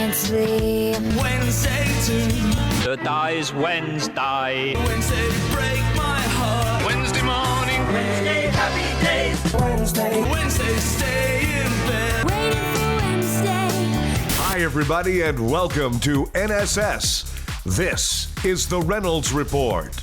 can't sleep. Wednesday too. The day's Wednesday. Wednesday break my heart. Wednesday morning. Wednesday happy days. Wednesday stay in bed. Waiting for Wednesday. Hi, everybody, and welcome to NSS. This is the Reynolds Report.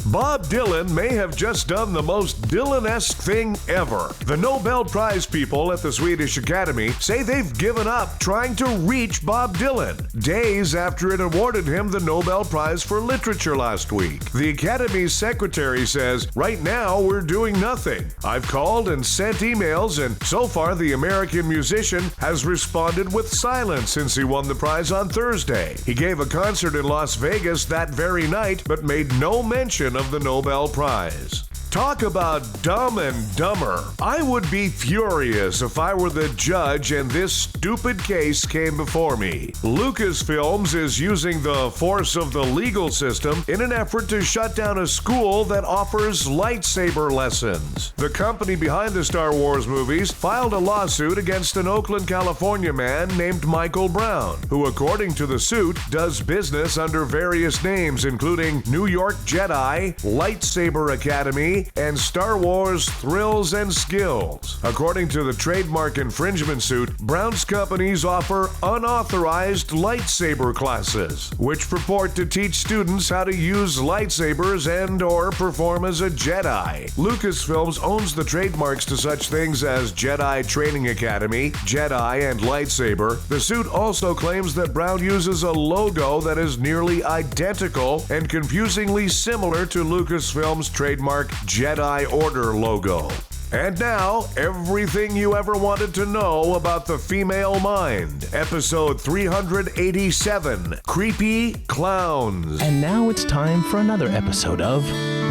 Bob Dylan may have just done the most Dylan-esque thing ever. The Nobel Prize people at the Swedish Academy say they've given up trying to reach Bob Dylan, days after it awarded him the Nobel Prize for Literature last week. The Academy's secretary says, "Right now, we're doing nothing. I've called and sent emails, and so far the American musician has responded with silence since he won the prize on Thursday. He gave a concert in Las Vegas that very night, but made no mention of the Nobel Prize." Talk about dumb and dumber. I would be furious if I were the judge and this stupid case came before me. Lucasfilms is using the force of the legal system in an effort to shut down a school that offers lightsaber lessons. The company behind the Star Wars movies filed a lawsuit against an Oakland, California man named Michael Brown, who, according to the suit, does business under various names, including New York Jedi, Lightsaber Academy, and Star Wars Thrills and Skills. According to the trademark infringement suit, Brown's companies offer unauthorized lightsaber classes, which purport to teach students how to use lightsabers and/or perform as a Jedi. Lucasfilms owns the trademarks to such things as Jedi Training Academy, Jedi, and Lightsaber. The suit also claims that Brown uses a logo that is nearly identical and confusingly similar to Lucasfilms' trademark Jedi Order logo. And now, everything you ever wanted to know about the female mind. Episode 387, Creepy Clowns. And now it's time for another episode of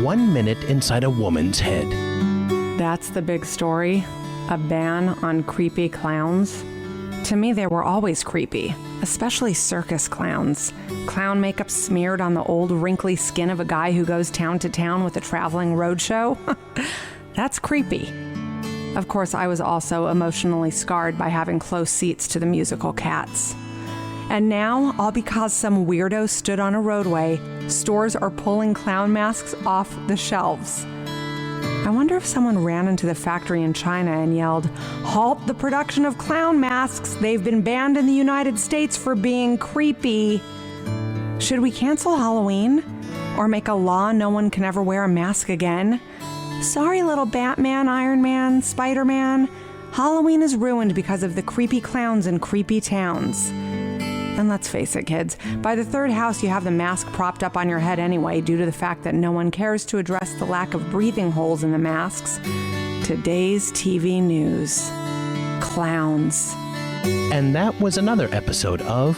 1 Minute Inside a Woman's Head. That's the big story. A ban on creepy clowns. To me, they were always creepy, especially circus clowns. Clown makeup smeared on the old wrinkly skin of a guy who goes town to town with a traveling roadshow. That's creepy. Of course, I was also emotionally scarred by having close seats to the musical Cats. And now, all because some weirdo stood on a roadway, stores are pulling clown masks off the shelves. I wonder if someone ran into the factory in China and yelled, "Halt the production of clown masks! They've been banned in the United States for being creepy." Should we cancel Halloween? Or make a law no one can ever wear a mask again? Sorry, little Batman, Iron Man, Spider-Man. Halloween is ruined because of the creepy clowns in creepy towns. And let's face it, kids, by the third house you have the mask propped up on your head anyway due to the fact that no one cares to address the lack of breathing holes in the masks. Today's TV news. Clowns. And that was another episode of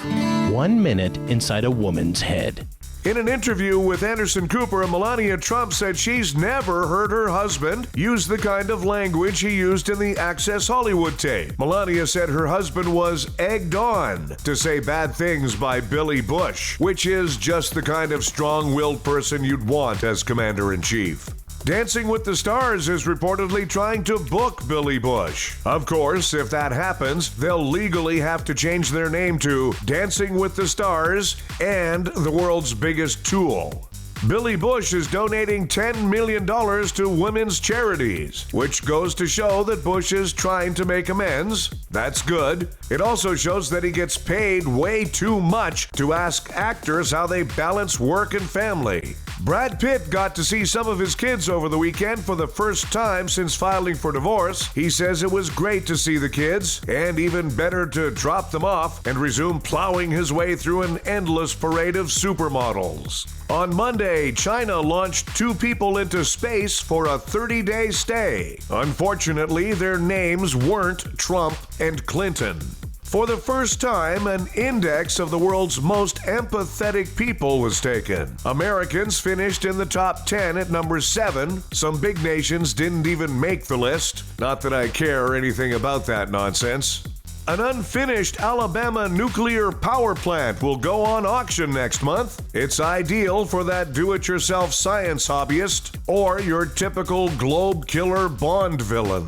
1 Minute Inside a Woman's Head. In an interview with Anderson Cooper, Melania Trump said she's never heard her husband use the kind of language he used in the Access Hollywood tape. Melania said her husband was egged on to say bad things by Billy Bush, which is just the kind of strong-willed person you'd want as commander-in-chief. Dancing with the Stars is reportedly trying to book Billy Bush. Of course, if that happens, they'll legally have to change their name to Dancing with the Stars and the World's Biggest Tool. Billy Bush is donating $10 million to women's charities, which goes to show that Bush is trying to make amends. That's good. It also shows that he gets paid way too much to ask actors how they balance work and family. Brad Pitt got to see some of his kids over the weekend for the first time since filing for divorce. He says it was great to see the kids, and even better to drop them off and resume plowing his way through an endless parade of supermodels. On Monday, China launched 2 people into space for a 30-day stay. Unfortunately, their names weren't Trump and Clinton. For the first time, an index of the world's most empathetic people was taken. Americans finished in the top 10 at number 7. Some big nations didn't even make the list. Not that I care anything about that nonsense. An unfinished Alabama nuclear power plant will go on auction next month. It's ideal for that do-it-yourself science hobbyist or your typical globe killer Bond villain.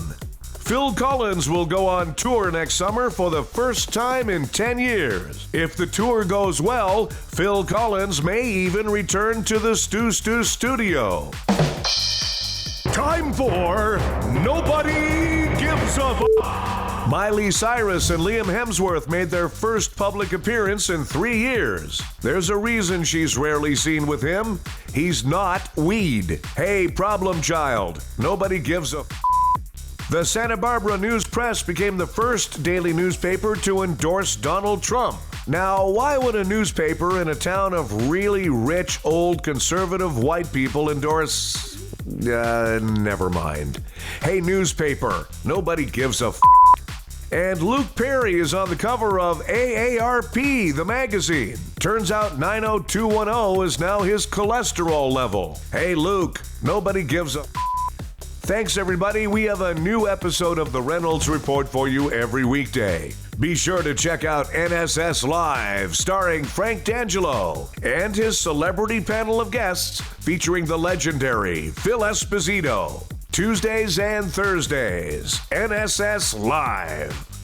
Phil Collins will go on tour next summer for the first time in 10 years. If the tour goes well, Phil Collins may even return to the Stu studio. Time for Nobody Gives a F***. Miley Cyrus and Liam Hemsworth made their first public appearance in 3 years. There's a reason she's rarely seen with him. He's not weed. Hey, problem child. Nobody gives a f***. The Santa Barbara News Press became the first daily newspaper to endorse Donald Trump. Now, why would a newspaper in a town of really rich, old, conservative white people endorse... never mind. Hey, newspaper, nobody gives a f***. And Luke Perry is on the cover of AARP, the magazine. Turns out 90210 is now his cholesterol level. Hey, Luke, nobody gives a f***. Thanks, everybody. We have a new episode of the Reynolds Report for you every weekday. Be sure to check out NSS Live, starring Frank D'Angelo, and his celebrity panel of guests featuring the legendary Phil Esposito. Tuesdays and Thursdays, NSS Live.